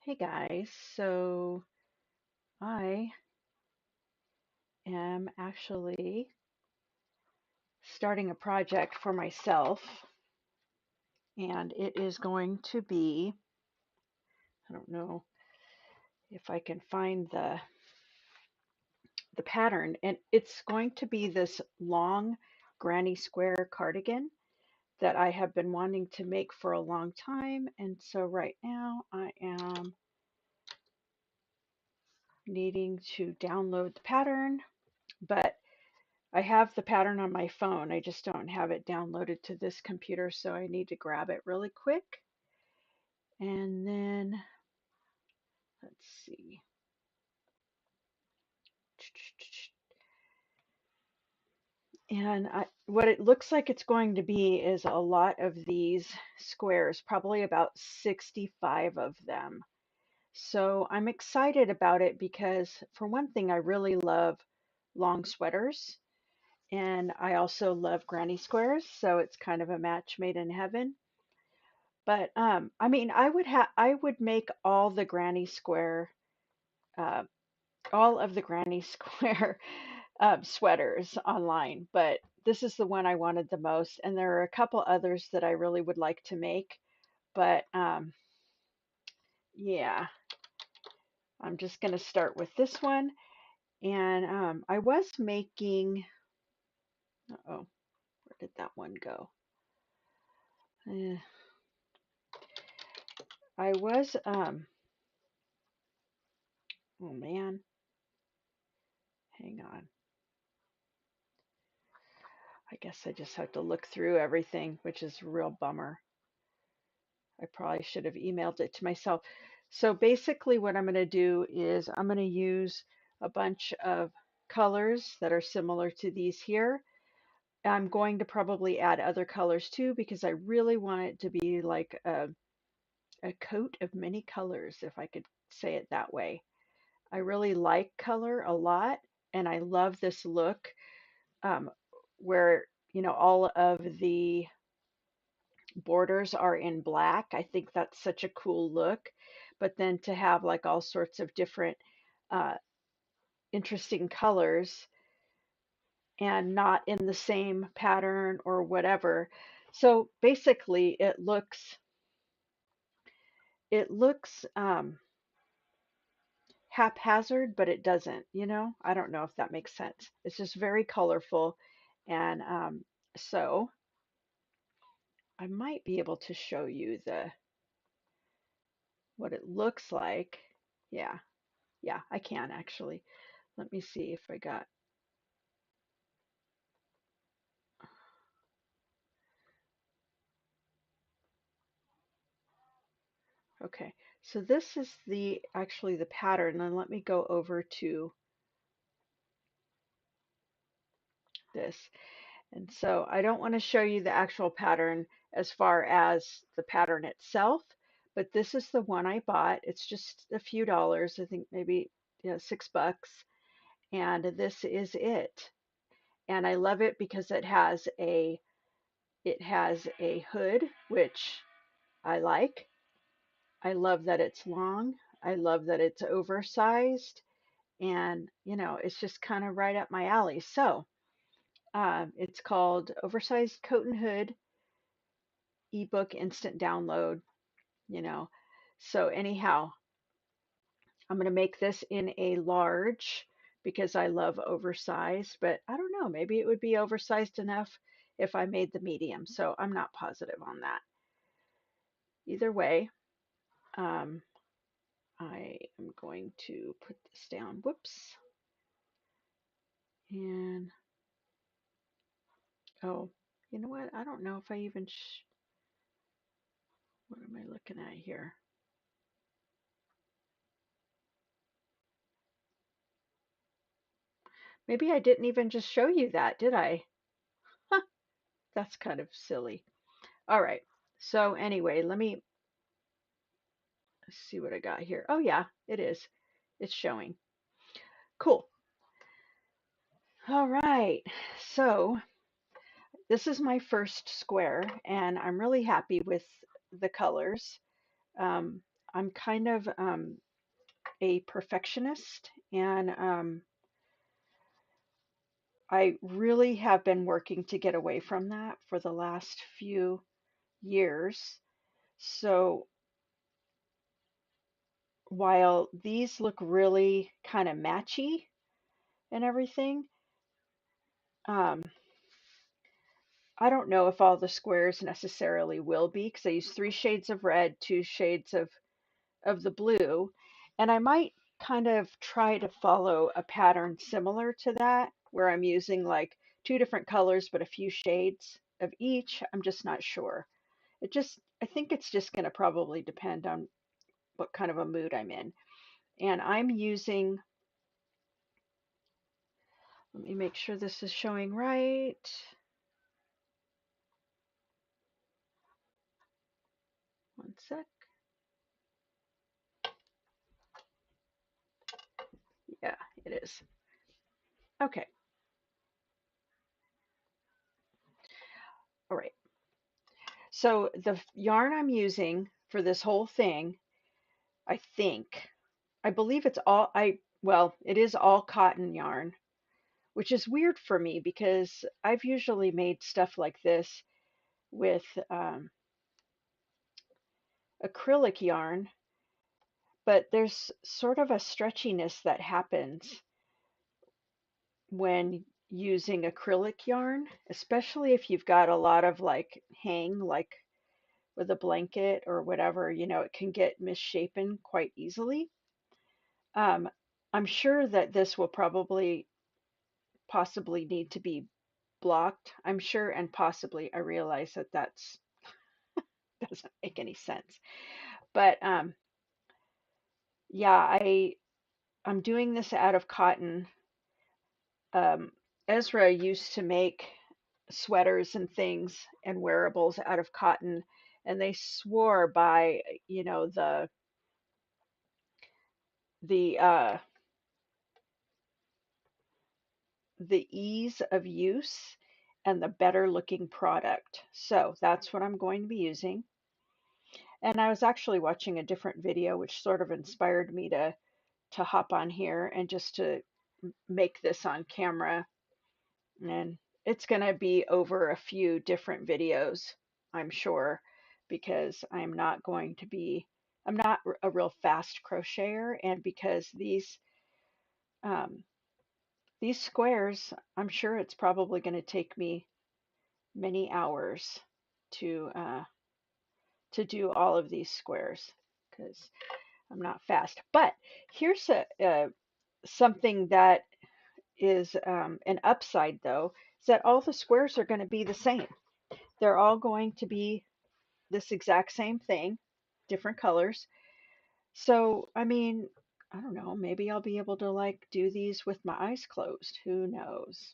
Hey guys, so I am actually starting a project for myself, and it is going to be, I don't know if I can find the pattern, and it's going to be this long granny square cardigan that I have been wanting to make for a long time, and so right now I am needing to download the pattern, but I have the pattern on my phone. I just don't have it downloaded to this computer, so I need to grab it really quick. And then, let's see. And what it looks like it's going to be is a lot of these squares, probably about 65 of them. So I'm excited about it because, for one thing, I really love long sweaters. And I also love granny squares, so it's kind of a match made in heaven. But I mean, I would make uh, all of the Granny Square sweaters online, but this is the one I wanted the most, and there are a couple others that I really would like to make. But yeah, I'm just gonna start with this one, and I was making. Oh, where did that one go? Eh, I was oh man, hang on. I guess I just have to look through everything, which is a real bummer. I probably should have emailed it to myself. So basically, what I'm going to do is I'm going to use a bunch of colors that are similar to these here. I'm going to probably add other colors too because I really want it to be like a coat of many colors, if I could say it that way. I really like color a lot, and I love this look um, where, all of the borders are in black. I think that's such a cool look. But then to have like all sorts of different uh, interesting colors and not in the same pattern or whatever. So basically, it looks haphazard, but it doesn't. I don't know if that makes sense. It's just very colorful, and so I might be able to show you the what it looks like. Yeah, yeah, I can actually. Let me see if I got, okay. So this is actually the pattern. And let me go over to this. And so I don't want to show you the actual pattern as far as the pattern itself, but this is the one I bought. It's just a few dollars, I think maybe $6. And this is it. And I love it because it has a hood, which I like. I love that it's long. I love that it's oversized, and it's just kind of right up my alley. So it's called Oversized Coat and Hood Ebook Instant Download. You know, so anyhow, I'm going to make this in a large because I love oversized, but I don't know, maybe it would be oversized enough if I made the medium. So I'm not positive on that. Either way, um, I am going to put this down. Whoops. And oh, you know what? I don't know if I even what am I looking at here? Maybe I didn't even just show you that, did I? Huh, that's kind of silly. All right. So anyway, let me see what I got here. Oh yeah, it is. It's showing. Cool. All right. So this is my first square, and I'm really happy with the colors. Um, I'm kind of a perfectionist, and I really have been working to get away from that for the last few years. So while these look really kind of matchy and everything, um, I don't know if all the squares necessarily will be, because I use three shades of red, two shades of the blue, and I might kind of try to follow a pattern similar to that, where I'm using like two different colors but a few shades of each. I'm just not sure. I think it's just going to probably depend on what kind of a mood I'm in. And I'm using, let me make sure this is showing right. One sec. Yeah, it is. Okay. All right. So the yarn I'm using for this whole thing, I think, I believe it's all, well, it is all cotton yarn, which is weird for me because I've usually made stuff like this with acrylic yarn, but there's sort of a stretchiness that happens when using acrylic yarn, especially if you've got a lot of like hang, like with a blanket or whatever, it can get misshapen quite easily. Um, I'm sure that this will probably possibly need to be blocked. I'm sure, and possibly I realize that that's doesn't make any sense. But yeah, I'm doing this out of cotton. Um, Ezra used to make sweaters and things and wearables out of cotton, and they swore by, the uh, the ease of use and the better looking product. So that's what I'm going to be using. And I was actually watching a different video, which sort of inspired me to hop on here and just to make this on camera. And it's going to be over a few different videos, I'm sure, because I'm not a real fast crocheter, and because um, these squares, I'm sure it's probably going to take me many hours to uh, to do all of these squares because I'm not fast. But here's something that is an upside, though, is that all the squares are going to be the same. They're all going to be this exact same thing, different colors. So, I mean, I don't know, maybe I'll be able to like do these with my eyes closed. Who knows?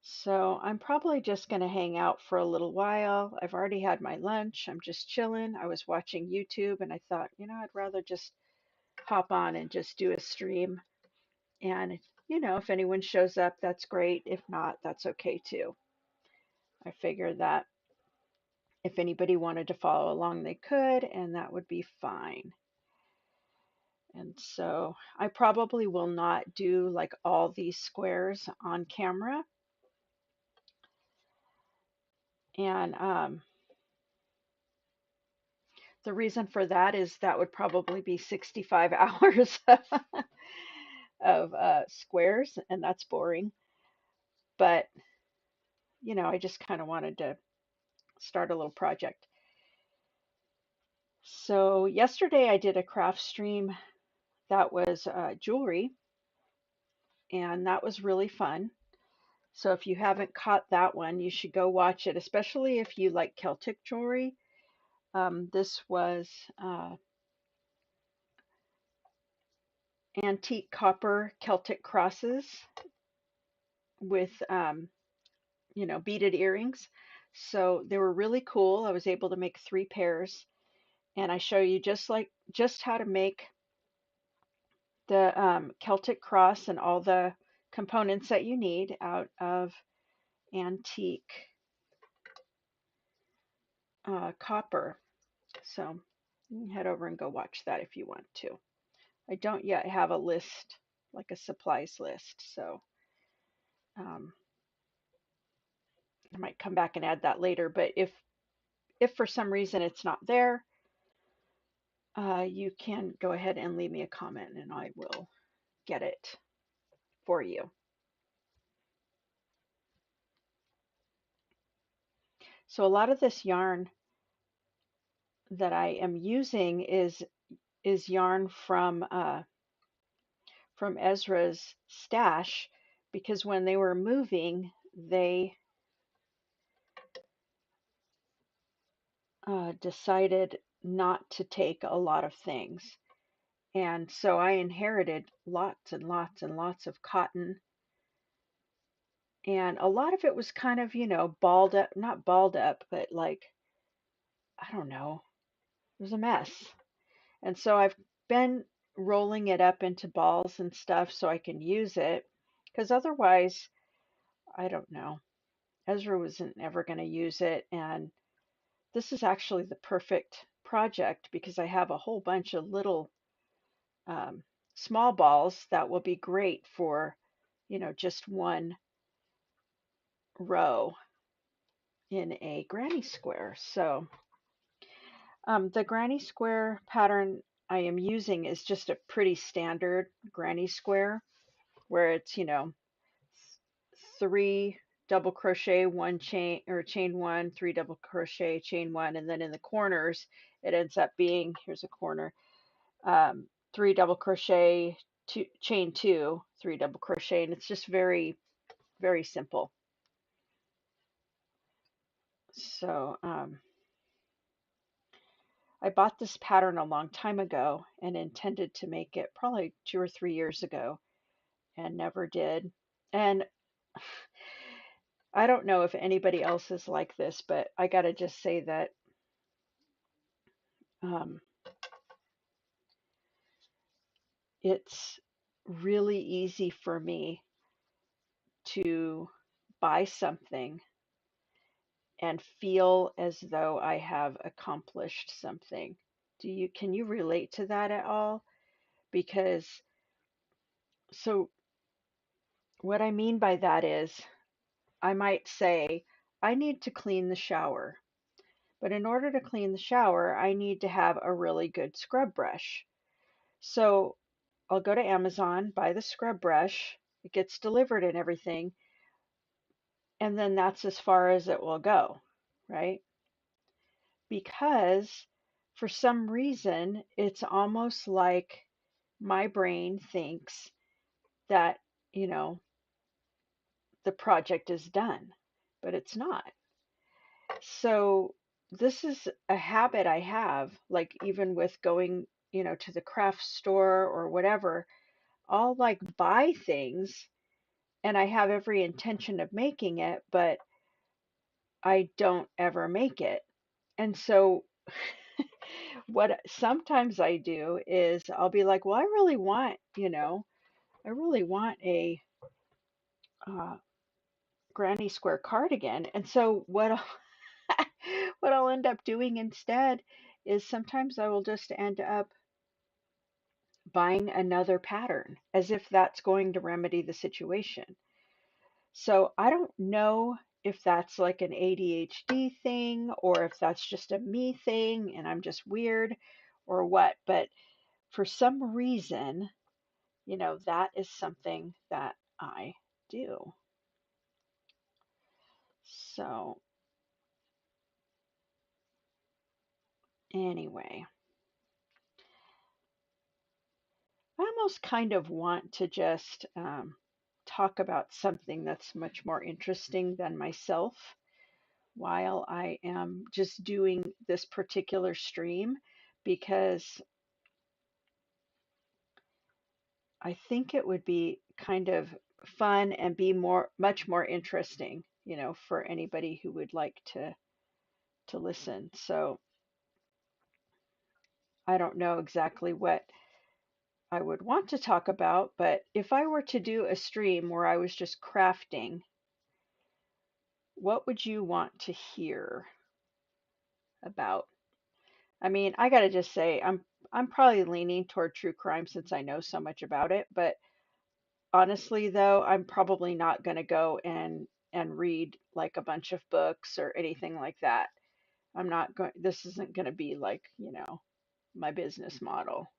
So, I'm probably just going to hang out for a little while. I've already had my lunch. I'm just chilling. I was watching YouTube and I thought, I'd rather just hop on and just do a stream. And, if anyone shows up, that's great. If not, that's okay too. I figured that if anybody wanted to follow along, they could, and that would be fine. And so I probably will not do like all these squares on camera. And the reason for that is that would probably be 65 hours of squares, and that's boring. But, I just kind of wanted to start a little project. So yesterday I did a craft stream that was jewelry, and that was really fun. So if you haven't caught that one, you should go watch it, especially if you like Celtic jewelry. This was uh, antique copper Celtic crosses with, beaded earrings. So they were really cool. I was able to make three pairs, and I show you just how to make the Celtic cross and all the components that you need out of antique copper. So You can head over and go watch that if you want to. I don't yet have a list, like a supplies list, so um, I might come back and add that later. But if for some reason it's not there, you can go ahead and leave me a comment and I will get it for you. So a lot of this yarn that I am using is yarn from Ezra's stash, because when they were moving, they decided not to take a lot of things. And so I inherited lots and lots and lots of cotton. And a lot of it was kind of, balled up, not balled up, but like, I don't know, it was a mess. And so I've been rolling it up into balls and stuff so I can use it. Because otherwise, I don't know. Ezra wasn't ever going to use it. And this is actually the perfect project because I have a whole bunch of little um, small balls that will be great for, just one row in a granny square. So the granny square pattern I am using is just a pretty standard granny square where it's, three double crochet, one chain or chain one, three double crochet, chain one, and then in the corners it ends up being, here's a corner, three double crochet, two, chain two, three double crochet, and it's just very, very simple. So I bought this pattern a long time ago and intended to make it probably 2 or 3 years ago and never did. And I don't know if anybody else is like this, but I gotta just say that um, it's really easy for me to buy something and feel as though I have accomplished something. Can you relate to that at all? Because so what I mean by that is I might say I need to clean the shower, but in order to clean the shower, I need to have a really good scrub brush. So I'll go to Amazon, buy the scrub brush, it gets delivered and everything, and then that's as far as it will go, right? Because for some reason, it's almost like my brain thinks that, you know, the project is done, but it's not. So this is a habit I have, like even with going, to the craft store or whatever, I'll like buy things and I have every intention of making it, but I don't ever make it. And so what sometimes I do is I'll be like, well, I really want a uh, granny square cardigan. And so what I'll end up doing instead is sometimes I will just end up buying another pattern as if that's going to remedy the situation. So I don't know if that's like an ADHD thing or if that's just a me thing and I'm just weird or what, but for some reason, that is something that I do. So, anyway, I almost kind of want to just talk about something that's much more interesting than myself while I am just doing this particular stream because I think it would be kind of fun and be much more interesting, for anybody who would like to listen. So I don't know exactly what I would want to talk about, but if I were to do a stream where I was just crafting, what would you want to hear about? I mean, I gotta just say, I'm probably leaning toward true crime since I know so much about it, but honestly though, I'm probably not gonna go and read like a bunch of books or anything like that. I'm not going, this isn't gonna be like, my business model.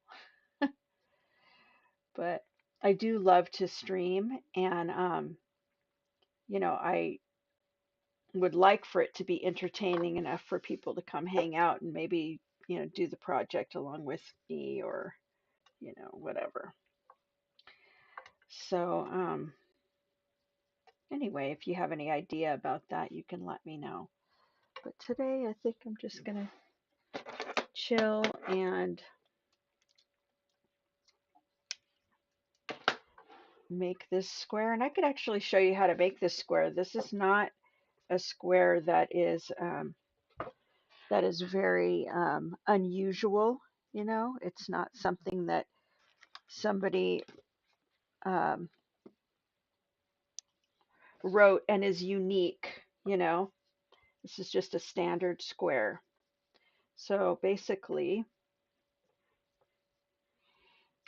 But I do love to stream, and I would like for it to be entertaining enough for people to come hang out and maybe, do the project along with me, or, whatever. So, anyway, if you have any idea about that, you can let me know. But today I think I'm just gonna chill and make this square. And I could actually show you how to make this square. This is not a square that is very unusual. It's not something that somebody um, wrote and is unique. This is just a standard square. So basically,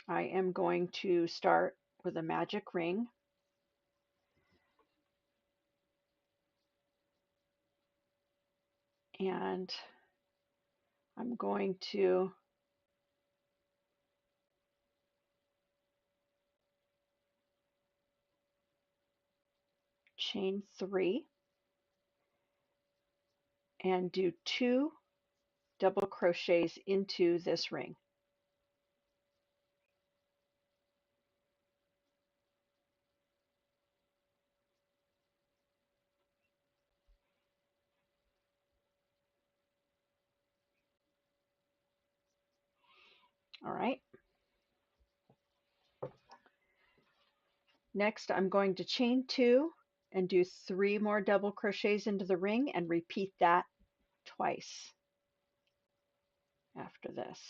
I am going to start with a magic ring, and I'm going to chain 3 and do 2 double crochets into this ring. All right. Next, I'm going to chain 2 and do 3 more double crochets into the ring and repeat that twice after this.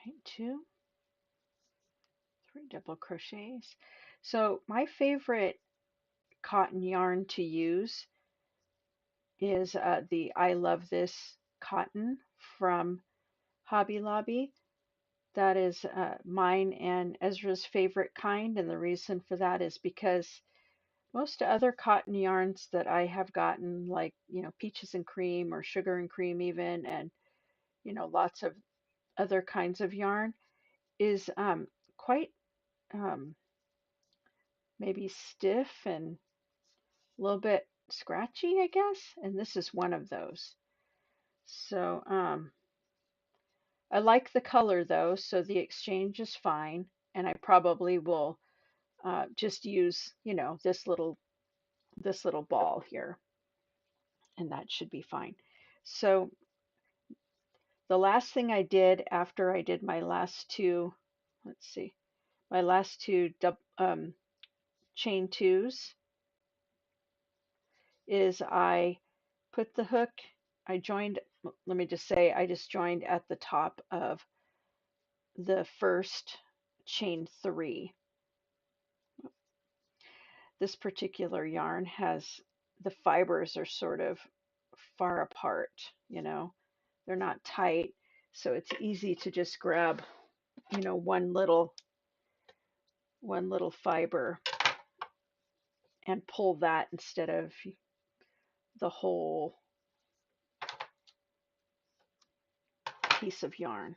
Chain 2, 3 double crochets. So my favorite cotton yarn to use is the I Love This cotton from Hobby Lobby. That is mine and Ezra's favorite kind, and the reason for that is because most other cotton yarns that I have gotten, like, peaches and cream or sugar and cream even, and, lots of other kinds of yarn, is quite um, maybe stiff and a little bit scratchy, I guess. And this is one of those. So I like the color though, so the exchange is fine. And I probably will just use, this little ball here, and that should be fine. So the last thing I did after I did my last two, let's see, my last two chain twos, is I put the hook, I joined, let me just say, I just joined at the top of the first chain 3. This particular yarn has, the fibers are sort of far apart, they're not tight, so it's easy to just grab, one little fiber and pull that instead of the whole piece of yarn.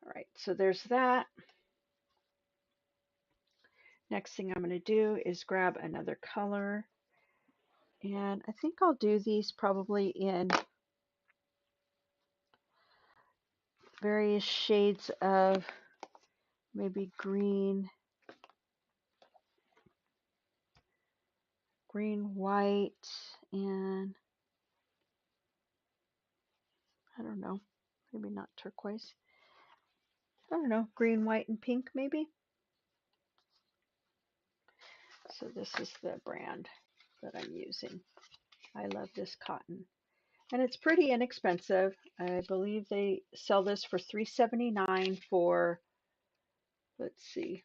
All right, so there's that. Next thing I'm going to do is grab another color, and I think I'll do these probably in various shades of maybe green green, white, and I don't know, maybe not turquoise. I don't know, green, white, and pink maybe. So this is the brand that I'm using. I love this cotton. And it's pretty inexpensive. I believe they sell this for $3.79 for, let's see,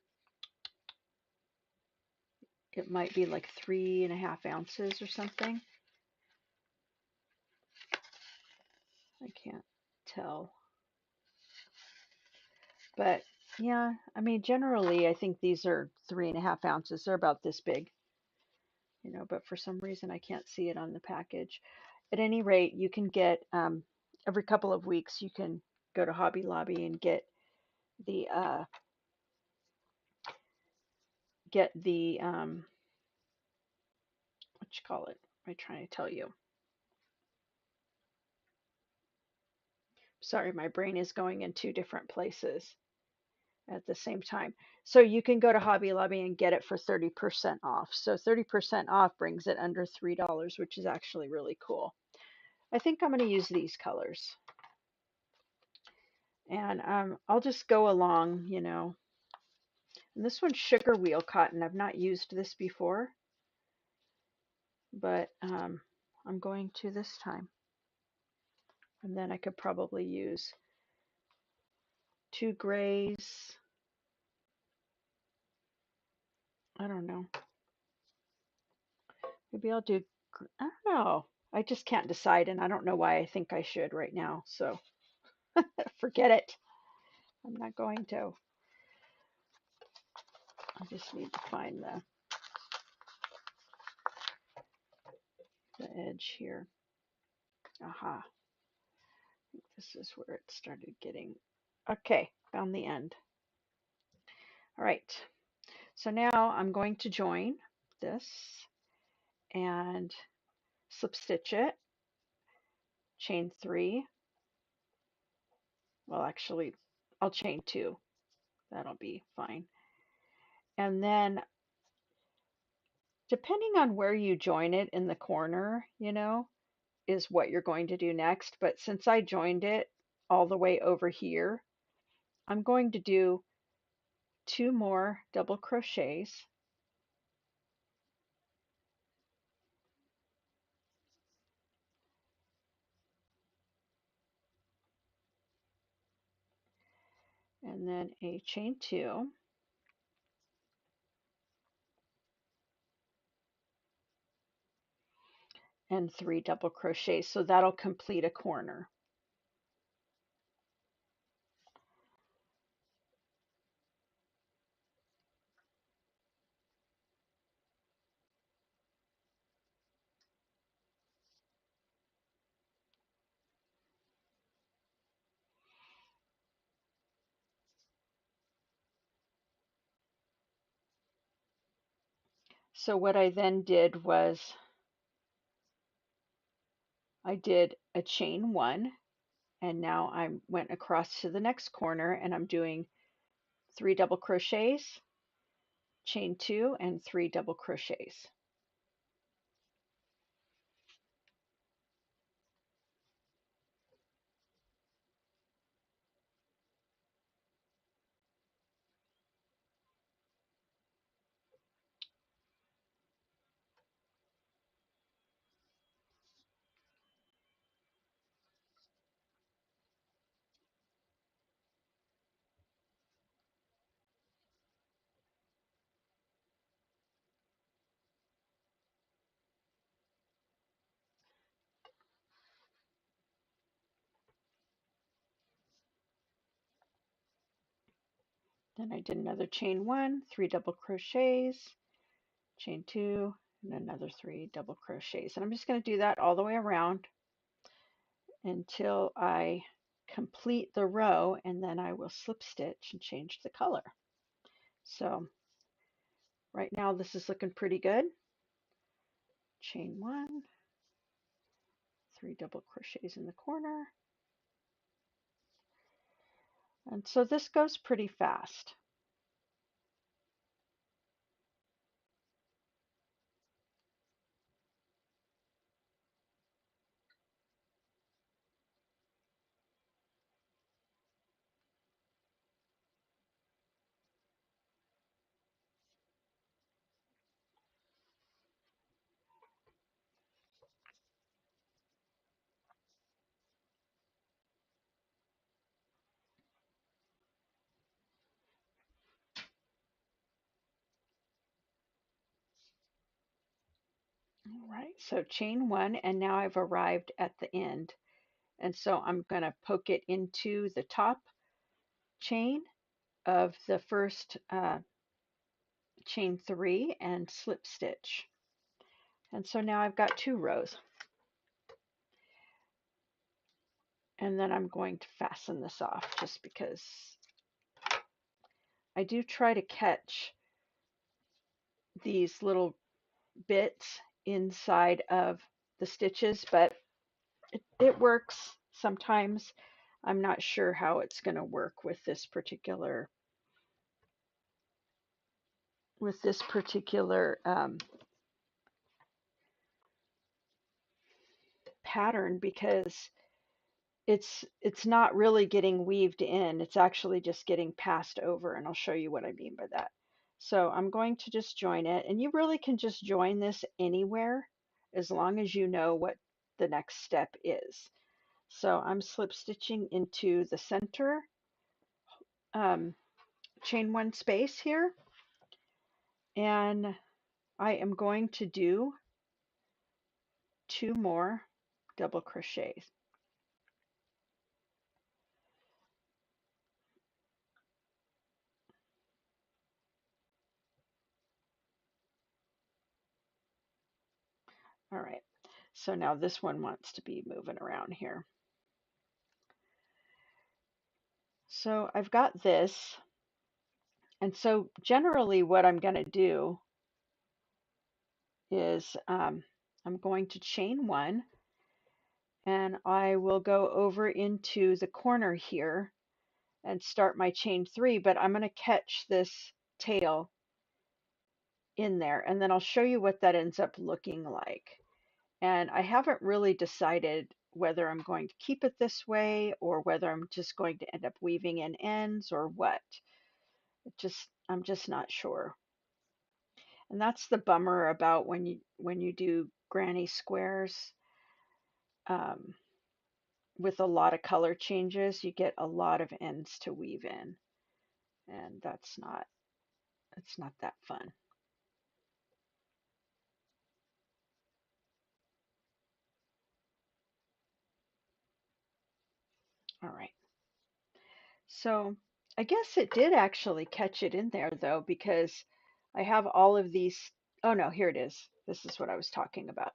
it might be like 3.5 ounces or something. I can't tell. But yeah, I mean, generally, I think these are 3.5 ounces. They're about this big, but for some reason, I can't see it on the package. At any rate, you can get every couple of weeks, you can go to Hobby Lobby and the what you call it? What am I trying to tell you? Sorry, my brain is going in two different places at the same time. So you can go to Hobby Lobby and get it for 30% off. So 30% off brings it under $3, which is actually really cool. I think I'm going to use these colors. And I'll just go along. And this one's sugar wheel cotton. I've not used this before, but I'm going to this time. And then I could probably use two grays. I don't know. Maybe I'll do, I don't know. I just can't decide, and I don't know why I think I should right now. So forget it. I'm not going to. I just need to find the edge here. Aha. This is where it started getting. Okay, found the end. All right. So now I'm going to join this and slip stitch it, chain 3. Well, actually, I'll chain 2. That'll be fine. And then depending on where you join it in the corner, is what you're going to do next. But since I joined it all the way over here, I'm going to do 2 more double crochets. And then a chain 2. And 3 double crochets. So that'll complete a corner. So what I then did was I did a chain 1, and now I went across to the next corner and I'm doing 3 double crochets, chain 2, and 3 double crochets. Then I did another chain 1, 3 double crochets, chain 2, and another 3 double crochets. And I'm just going to do that all the way around until I complete the row, and then I will slip stitch and change the color. So right now this is looking pretty good. Chain 1, 3 double crochets in the corner. And so this goes pretty fast. right, so chain one, and now I've arrived at the end. And so I'm going to poke it into the top chain of the first chain three and slip stitch. And so now I've got 2 rows. And then I'm going to fasten this off just because I do try to catch these little bits inside of the stitches, but it works sometimes. I'm not sure how it's going to work with this particular pattern, because it's not really getting weaved in. It's actually just getting passed over, and I'll show you what I mean by that. So I'm going to just join it, and you really can just join this anywhere as long as you know what the next step is. So I'm slip stitching into the center um, chain one space here, and I am going to do 2 more double crochets. All right, so now this one wants to be moving around here. So I've got this, and so generally what I'm going to do is I'm going to chain one, and I will go over into the corner here and start my chain three, but I'm going to catch this tail in there, and then I'll show you what that ends up looking like. And I haven't really decided whether I'm going to keep it this way or whether I'm just going to end up weaving in ends or what. I'm just not sure. And that's the bummer about when you do granny squares um, with a lot of color changes. You get a lot of ends to weave in, and it's not that fun. All right. So I guess it did actually catch it in there though, because I have all of these. Oh no, here it is. This is what I was talking about.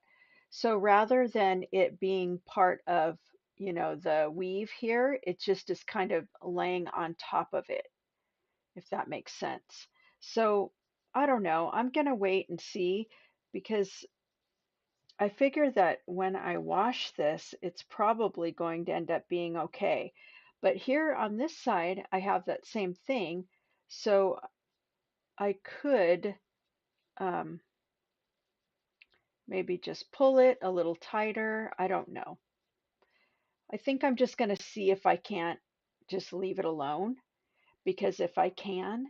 So rather than it being part of, the weave here, it just is kind of laying on top of it, if that makes sense. So I don't know. I'm going to wait and see, because I figure that when I wash this, it's probably going to end up being okay. But here on this side, I have that same thing. So I could um, maybe just pull it a little tighter. I don't know. I think I'm just going to see if I can't just leave it alone, because if I can,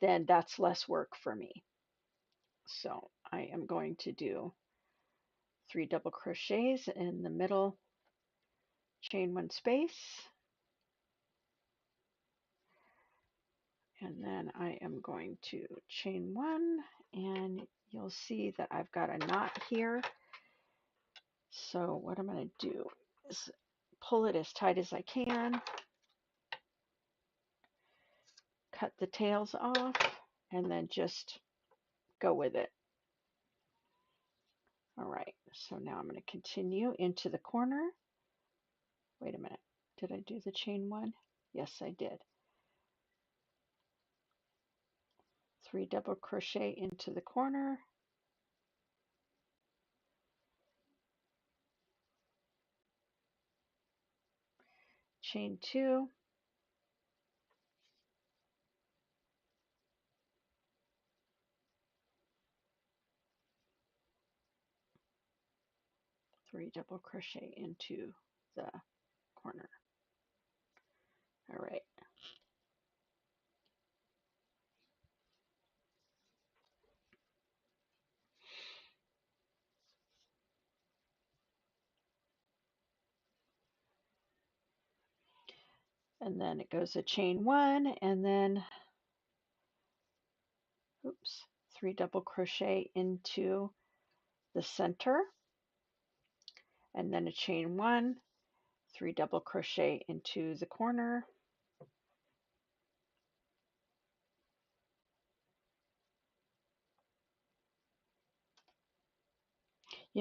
then that's less work for me. So I am going to do 3 double crochets in the middle chain one space, and then I am going to chain one, and you'll see that I've got a knot here. So what I'm going to do is pull it as tight as I can, cut the tails off, and then just go with it. All right, so now I'm going to continue into the corner. Wait a minute, did I do the chain one? Yes, I did. 3 double crochet into the corner, chain 2, 3 double crochet into the corner. All right. And then it goes a chain 1, and then, oops, 3 double crochet into the center, and then a chain one, 3 double crochet into the corner,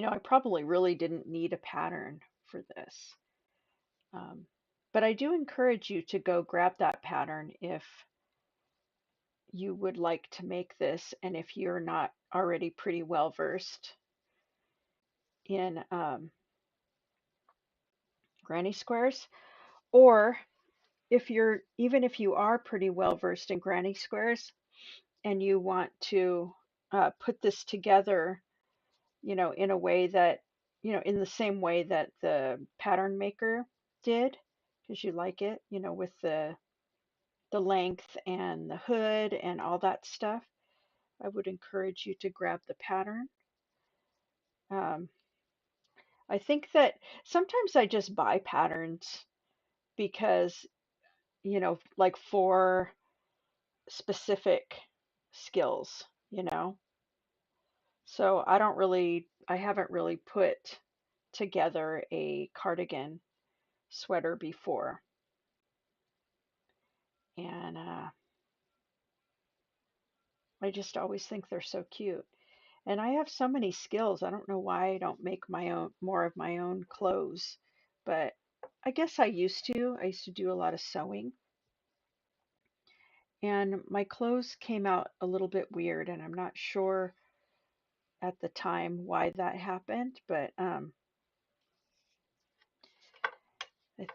I probably really didn't need a pattern for this. Um, but I do encourage you to go grab that pattern if you would like to make this and if you're not already pretty well versed in granny squares, or if you are pretty well versed in granny squares and you want to put this together, in a way that, in the same way that the pattern maker did, because you like it, with the length and the hood and all that stuff, I would encourage you to grab the pattern. Um, I think that sometimes I just buy patterns because, like for specific skills, you know. So I haven't really put together a cardigan sweater before. And I just always think they're so cute. And I have so many skills. I don't know why I don't make more of my own clothes, but I guess I used to. I used to do a lot of sewing, and my clothes came out a little bit weird, and I'm not sure at the time why that happened, but I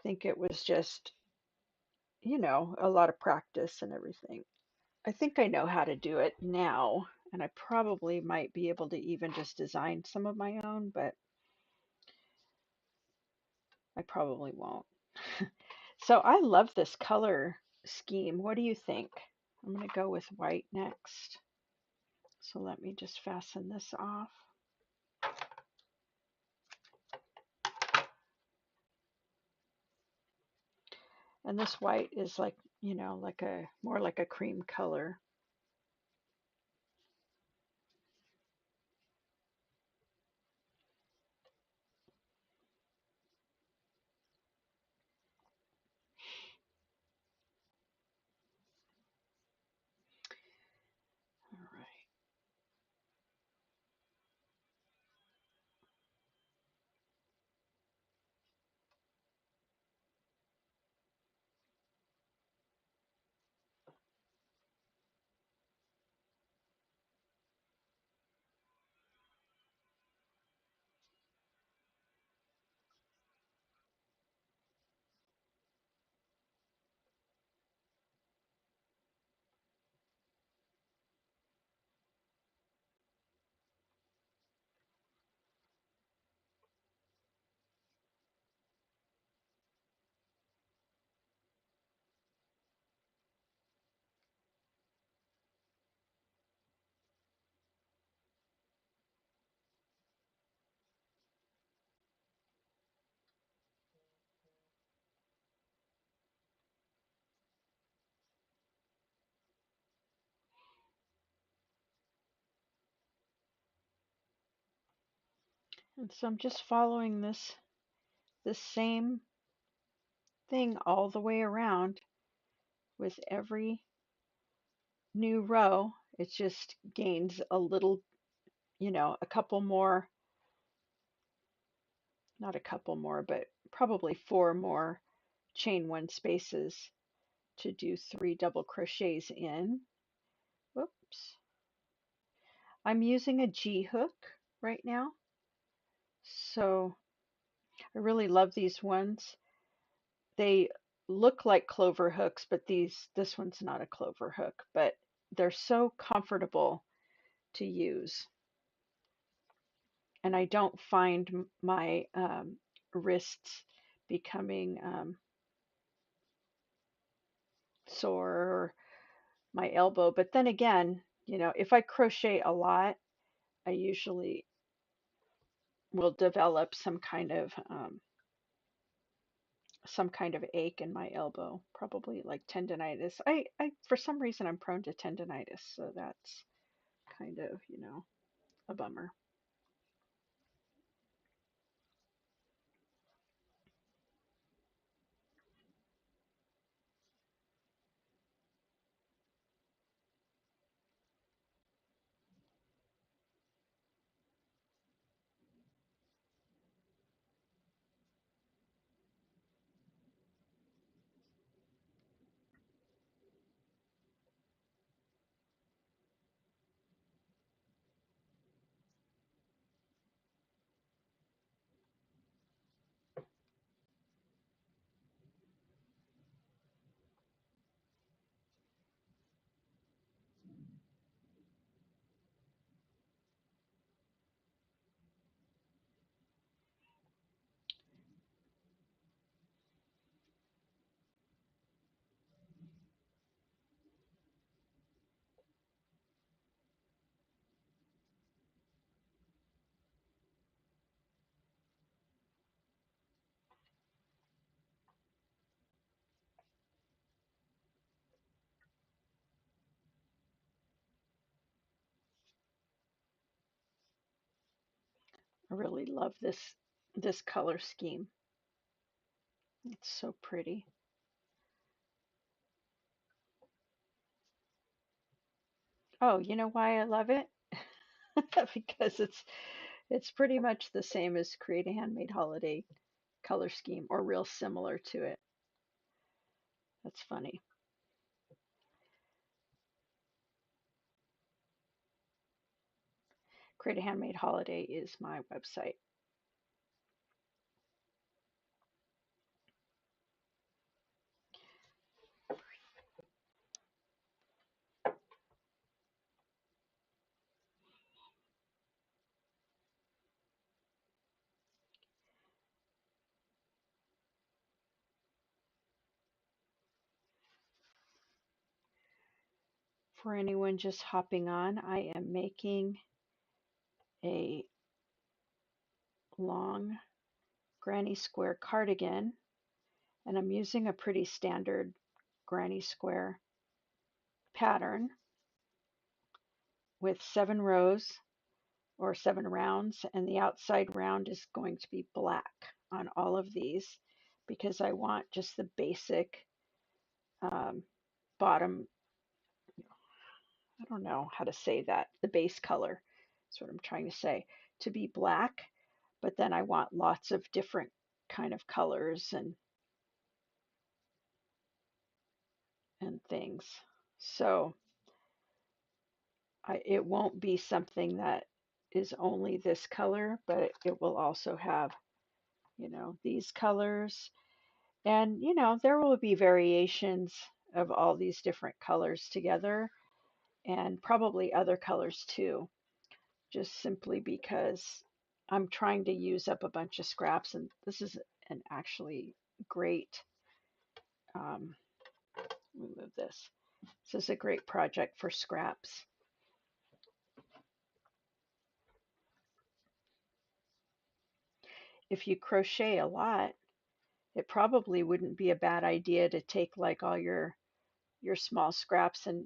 think it was just, a lot of practice and everything. I think I know how to do it now, and I probably might be able to even just design some of my own, but I probably won't. So I love this color scheme. What do you think? I'm going to go with white next. So let me just fasten this off. And this white is like, like a more like a cream color. All right. And so I'm just following this same thing all the way around with every new row. It just gains a little, a couple more, not a couple more, but probably 4 more chain one spaces to do 3 double crochets in. Whoops. I'm using a G hook right now. So I really love these ones. They look like clover hooks, but this one's not a clover hook, but they're so comfortable to use. And I don't find my wrists becoming sore, or my elbow. But then again, if I crochet a lot, I usually will develop some kind of ache in my elbow, probably like tendonitis. I for some reason I'm prone to tendonitis, so that's kind of, a bummer. I really love this color scheme. It's so pretty. Oh, you know why I love it? Because it's pretty much the same as Create a Handmade Holiday color scheme, or real similar to it. That's funny. Create a Handmade Holiday is my website. For anyone just hopping on, I am making a long granny square cardigan, and I'm using a pretty standard granny square pattern with 7 rows or 7 rounds, and the outside round is going to be black on all of these because I want just the basic um, bottom, I don't know how to say that, the base color, that's what I'm trying to say, to be black, but then I want lots of different kind of colors and things. So it won't be something that is only this color, but it will also have, these colors. And, there will be variations of all these different colors together, and probably other colors too, just simply because I'm trying to use up a bunch of scraps. And this is an actually great, um, let me move this. This is a great project for scraps. If you crochet a lot, it probably wouldn't be a bad idea to take like all your small scraps and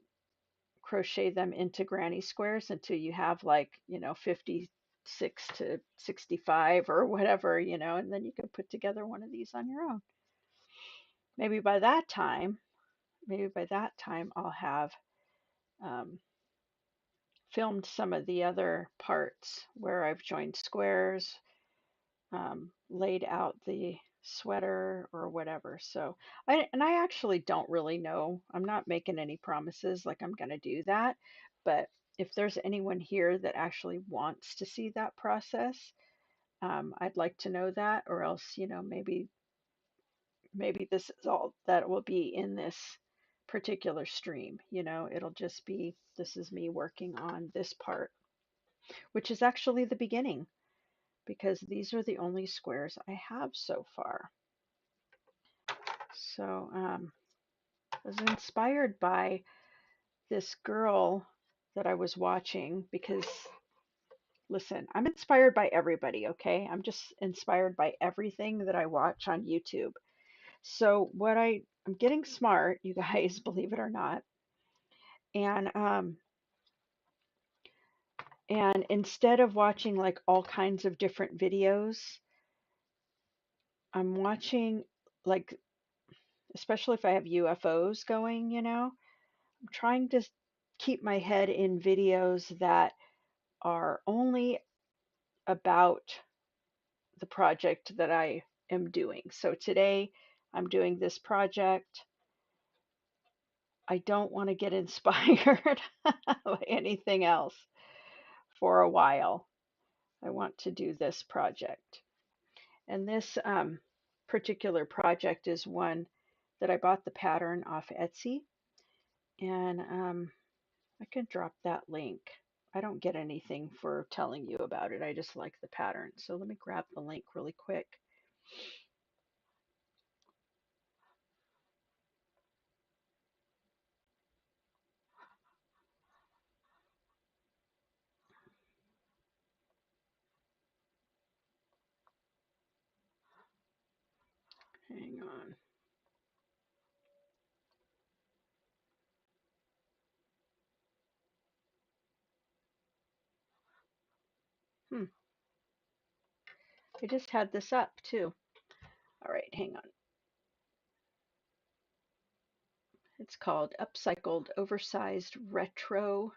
crochet them into granny squares until you have like, 56 to 65 or whatever, and then you can put together one of these on your own. Maybe by that time, I'll have um, filmed some of the other parts where I've joined squares, laid out the sweater or whatever. So I actually don't really know. I'm not making any promises like I'm going to do that, but if there's anyone here that actually wants to see that process, I'd like to know that, or else, maybe this is all that will be in this particular stream. It'll just be, this is me working on this part, which is actually the beginning, because these are the only squares I have so far. So I was inspired by this girl that I was watching because, listen, I'm inspired by everybody, okay? I'm just inspired by everything that I watch on YouTube. So I'm getting smart, you guys, believe it or not. And instead of watching like all kinds of different videos, I'm watching, like, especially if I have UFOs going, I'm trying to keep my head in videos that are only about the project that I am doing. So today I'm doing this project. I don't want to get inspired by anything else for a while. I want to do this project. And this particular project is one that I bought the pattern off Etsy. And I can drop that link. I don't get anything for telling you about it. I just like the pattern. So let me grab the link really quick. Hang on. Hmm. I just had this up too. All right, hang on. It's called Upcycled Oversized Retro.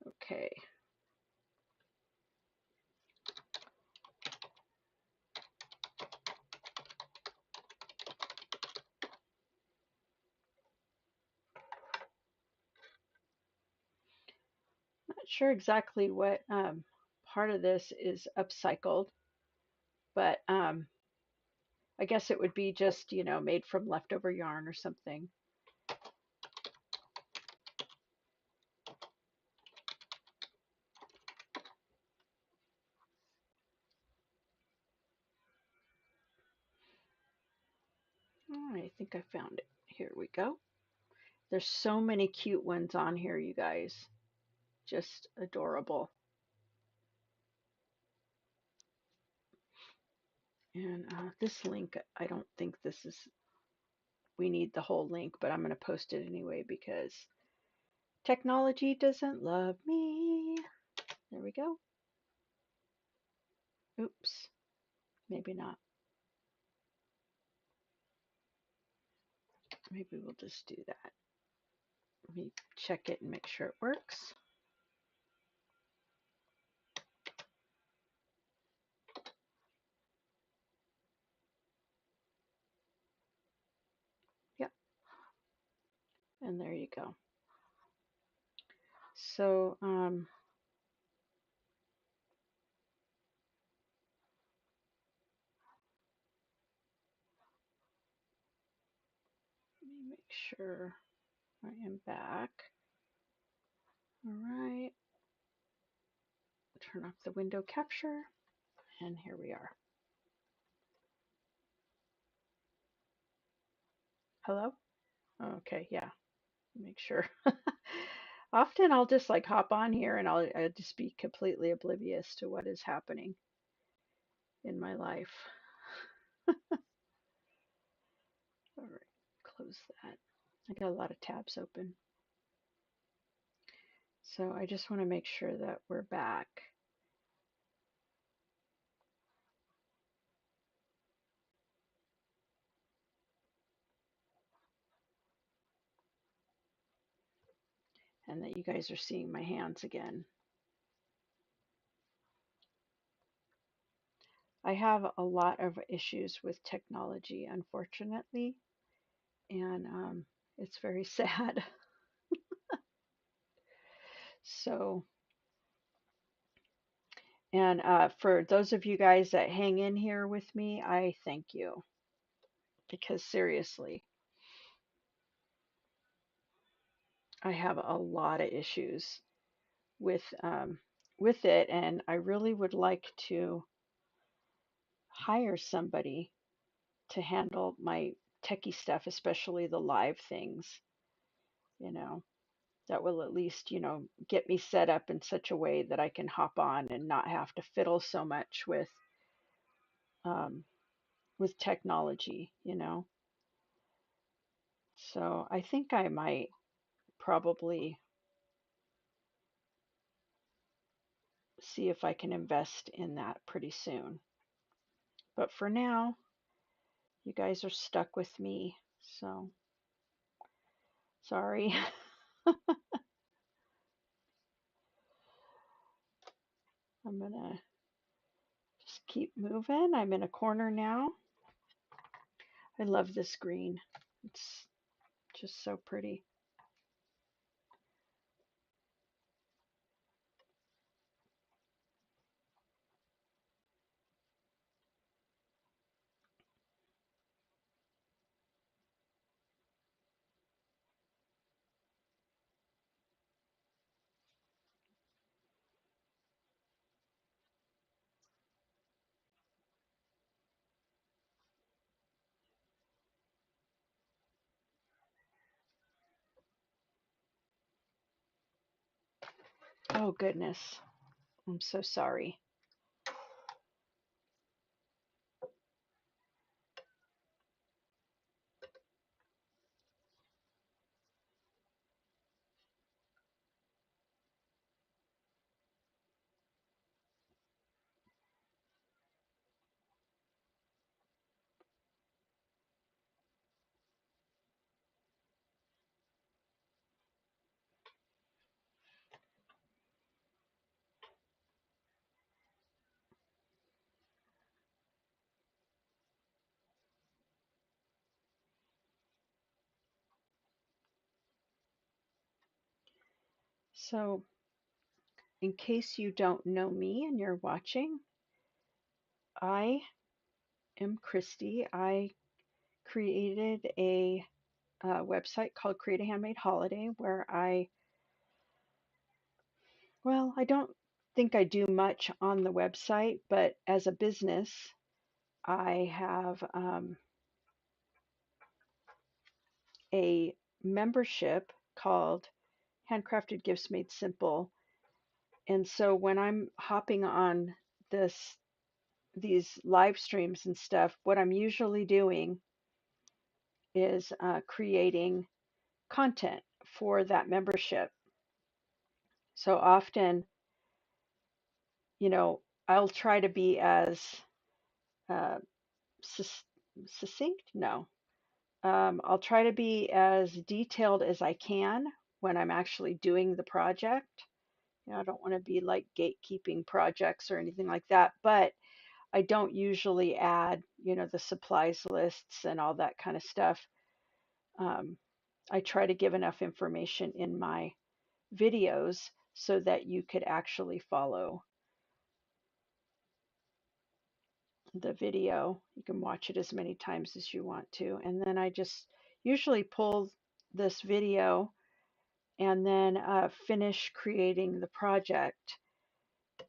Okay. Not sure exactly what part of this is upcycled, but I guess it would be just, made from leftover yarn or something. Oh, I think I found it. Here we go. There's so many cute ones on here, you guys. Just adorable. And this link, I don't think we need the whole link, but I'm going to post it anyway because technology doesn't love me. There we go. Oops, maybe not. Maybe we'll just do that. Let me check it and make sure it works. Yep. And there you go. So, let me make sure I am back. All right. Turn off the window capture. And here we are. Hello? Okay, yeah. Make sure. Often I'll just like hop on here and I'll just be completely oblivious to what is happening in my life. All right, close that. I got a lot of tabs open. So I just want to make sure that we're back. And that you guys are seeing my hands again. I have a lot of issues with technology, unfortunately, and it's very sad. So, and for those of you guys that hang in here with me, I thank you because seriously, I have a lot of issues with with it, and I really would like to hire somebody to handle my techie stuff, especially the live things, you know, that will at least, get me set up in such a way that I can hop on and not have to fiddle so much um, with technology. So I think I might probably see if I can invest in that pretty soon. But for now, you guys are stuck with me. So sorry. I'm going to just keep moving. I'm in a corner now. I love this green. It's just so pretty. Oh, goodness. I'm so sorry. So, in case you don't know me and you're watching, I am Christy. I created a website called Create a Handmade Holiday where I don't think I do much on the website, but as a business, I have a membership called Handcrafted Gifts Made Simple. And so when I'm hopping on these live streams and stuff, what I'm usually doing is creating content for that membership. So often, you know, I'll try to be as uh, succinct. No, I'll try to be as detailed as I can when I'm actually doing the project. I don't want to be like gatekeeping projects or anything like that, but I don't usually add, the supplies lists and all that kind of stuff. Um, I try to give enough information in my videos so that you could actually follow the video. You can watch it as many times as you want to. And then I just usually pull this video and then finish creating the project.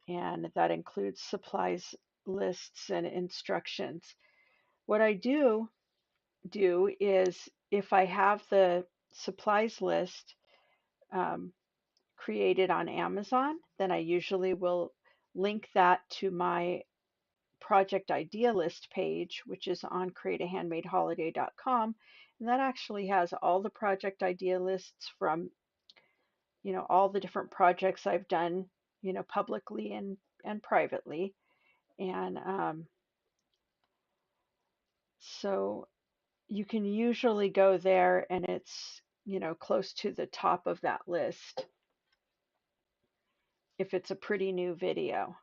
And that includes supplies lists and instructions. What I do is if I have the supplies list um, created on Amazon, then I usually will link that to my project idea list page, which is on createahandmadeholiday.com. And that actually has all the project idea lists from, all the different projects I've done, publicly and privately. And so you can usually go there and it's, close to the top of that list if it's a pretty new video.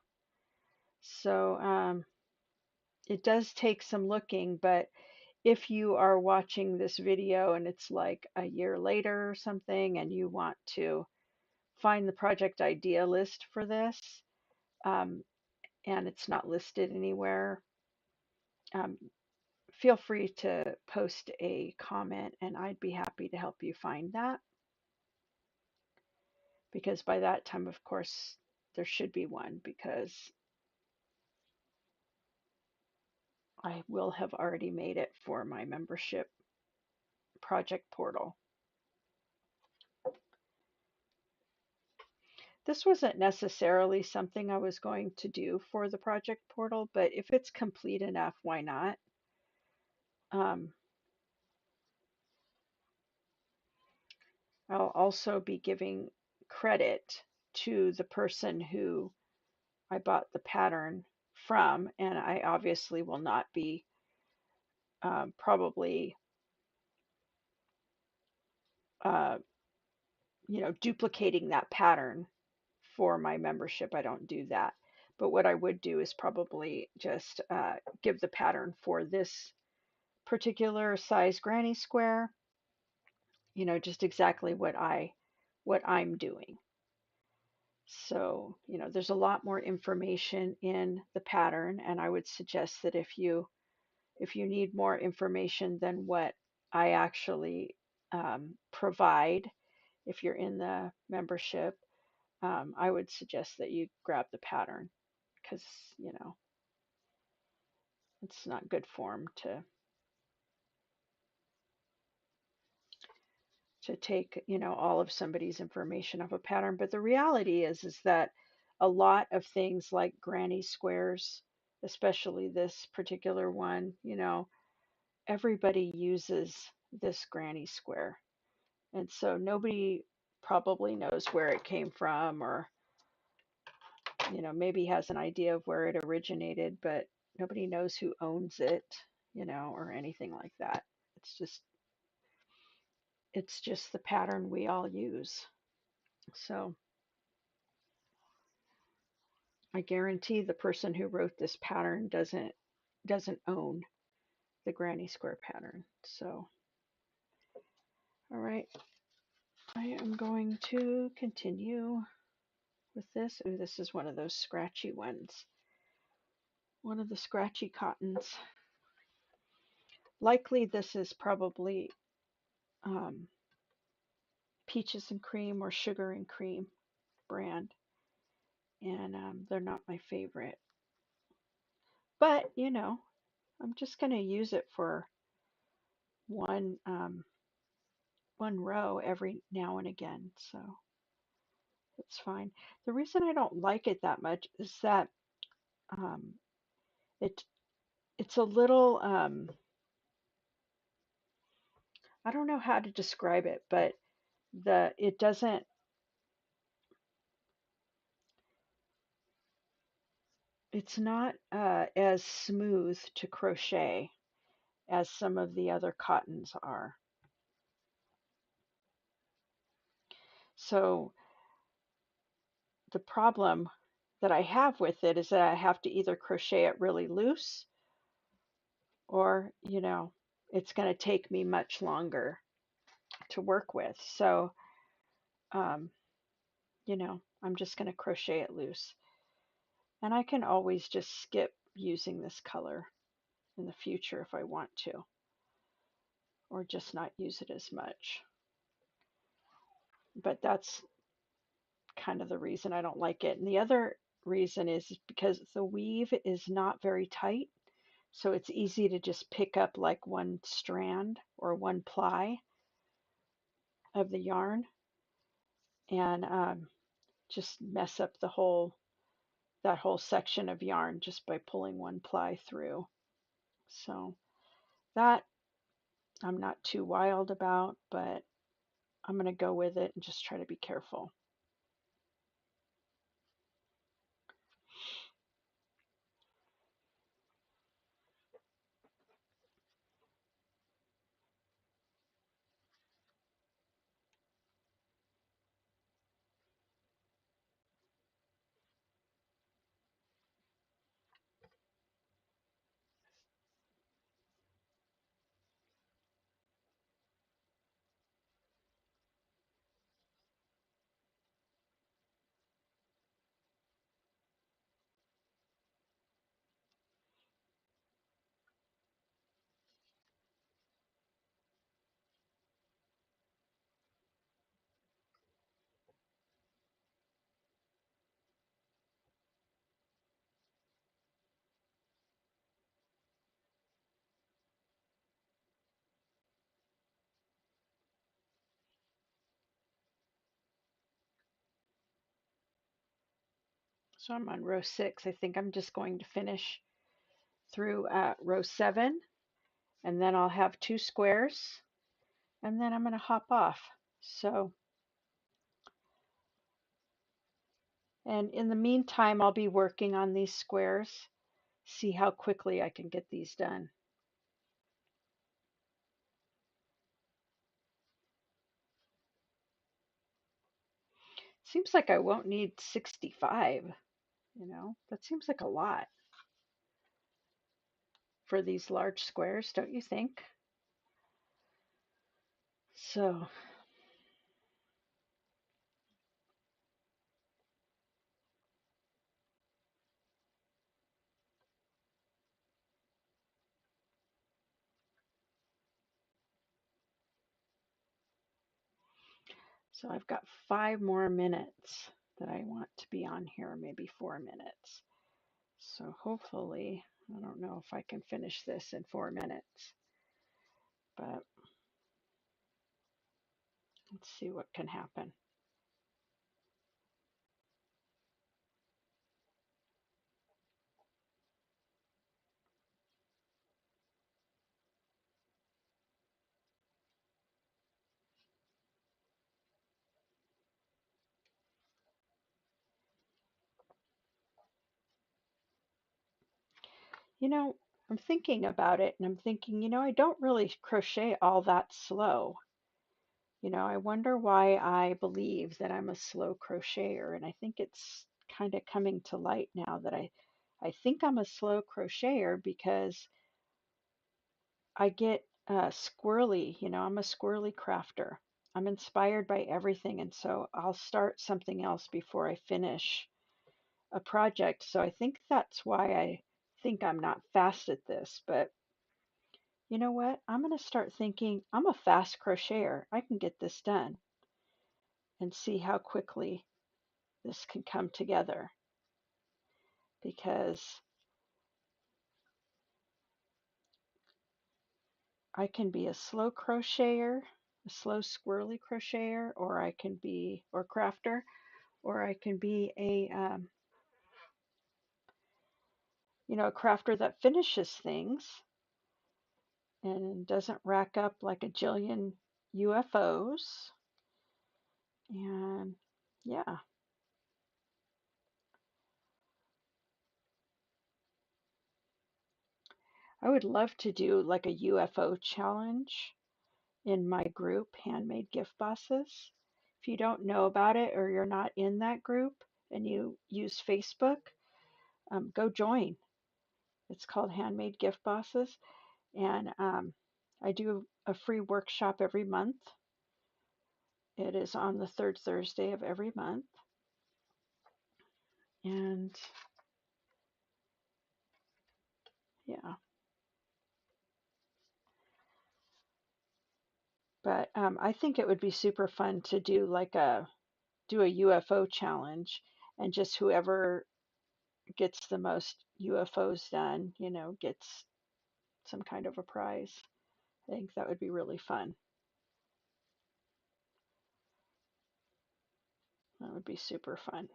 So it does take some looking, but if you are watching this video and it's like a year later or something and you want to find the project idea list for this um, and it's not listed anywhere, um, feel free to post a comment and I'd be happy to help you find that, because by that time, of course, there should be one because I will have already made it for my membership project portal. This wasn't necessarily something I was going to do for the project portal, but if it's complete enough, why not? Um, I'll also be giving credit to the person who I bought the pattern from, and I obviously will not be probably, uh, duplicating that pattern for my membership. I don't do that. But what I would do is probably just give the pattern for this particular size granny square, just exactly what I'm doing. So, there's a lot more information in the pattern, and I would suggest that if you need more information than what I actually provide, if you're in the membership, I would suggest that you grab the pattern because, it's not good form to take, all of somebody's information off a pattern. But the reality is that a lot of things like granny squares, especially this particular one, everybody uses this granny square. And so nobody probably knows where it came from, or maybe has an idea of where it originated, but nobody knows who owns it, or anything like that. It's just the pattern we all use. So I guarantee the person who wrote this pattern doesn't own the granny square pattern. So all right. I am going to continue with this. Ooh, this is one of those scratchy ones. One of the scratchy cottons. Likely this is probably um, Peaches and Cream or Sugar and Cream brand. And they're not my favorite. But, I'm just going to use it for one one row every now and again. So it's fine. The reason I don't like it that much is that um, it it's a little I don't know how to describe it, but it doesn't it's not as smooth to crochet as some of the other cottons are. So the problem that I have with it is that I have to either crochet it really loose or, it's going to take me much longer to work with. So, um, I'm just going to crochet it loose. And I can always just skip using this color in the future if I want to, or just not use it as much. But that's kind of the reason I don't like it. And the other reason is because the weave is not very tight. So it's easy to just pick up like one strand or one ply of the yarn and just mess up that whole section of yarn just by pulling one ply through. So that I'm not too wild about, but I'm going to go with it and just try to be careful. So I'm on row 6. I think I'm just going to finish through row 7, and then I'll have 2 squares, and then I'm going to hop off. So, and in the meantime, I'll be working on these squares, see how quickly I can get these done. Seems like I won't need 65, that seems like a lot for these large squares, don't you think? So, so I've got 5 more minutes that I want to be on here, maybe 4 minutes. So hopefully, I don't know if I can finish this in 4 minutes, but let's see what can happen. I'm thinking about it and I'm thinking, I don't really crochet all that slow. I wonder why I believe that I'm a slow crocheter. And I think it's kind of coming to light now that I think I'm a slow crocheter because I get squirrely, I'm a squirrely crafter. I'm inspired by everything, and so I'll start something else before I finish a project. So I think that's why I think I'm not fast at this. But you know what? I'm going to start thinking I'm a fast crocheter. I can get this done and see how quickly this can come together because I can be a slow crocheter, a slow squirrely crocheter, or I can be, or crafter, or I can be a crafter that finishes things and doesn't rack up like a jillion UFOs. And yeah, I would love to do like a UFO challenge in my group, Handmade Gift Bosses. If you don't know about it or you're not in that group and you use Facebook, go join. It's called Handmade Gift Bosses. And I do a free workshop every month. It is on the third Thursday of every month. And yeah, but I think it would be super fun to do a UFO challenge, and just whoever gets the most UFOs done, gets some kind of a prize. I think that would be really fun. That would be super fun.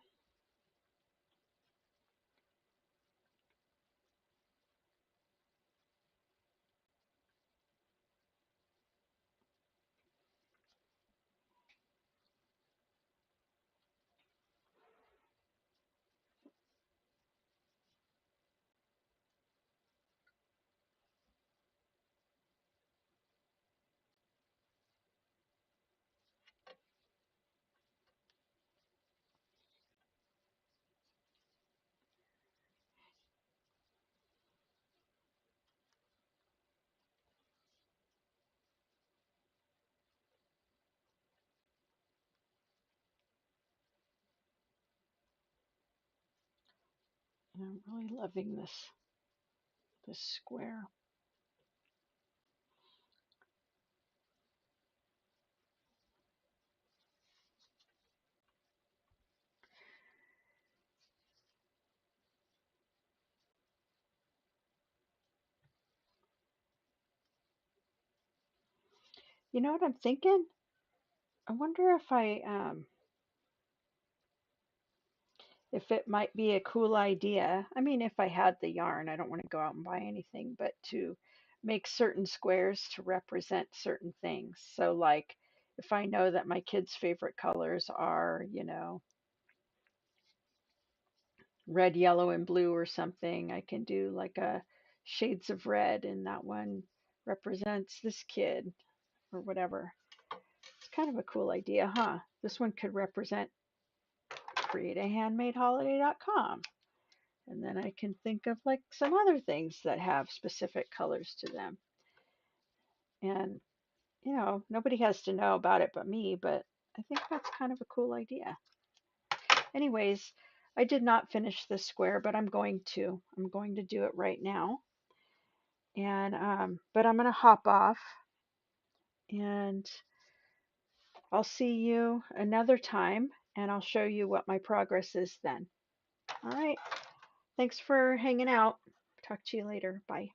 And I'm really loving this square. You know what I'm thinking? I wonder if it might be a cool idea. I mean, if I had the yarn, I don't want to go out and buy anything, but to make certain squares to represent certain things. So, like, if I know that my kids' favorite colors are, red, yellow, and blue or something, I can do like a shades of red, and that one represents this kid or whatever. It's kind of a cool idea, huh? This one could represent createahandmadeholiday.com. And then I can think of like some other things that have specific colors to them. And, nobody has to know about it but me, but I think that's kind of a cool idea. Anyways, I did not finish this square, but I'm going to. I'm going to do it right now. And, but I'm going to hop off and I'll see you another time and I'll show you what my progress is then. All right. Thanks for hanging out. Talk to you later. Bye.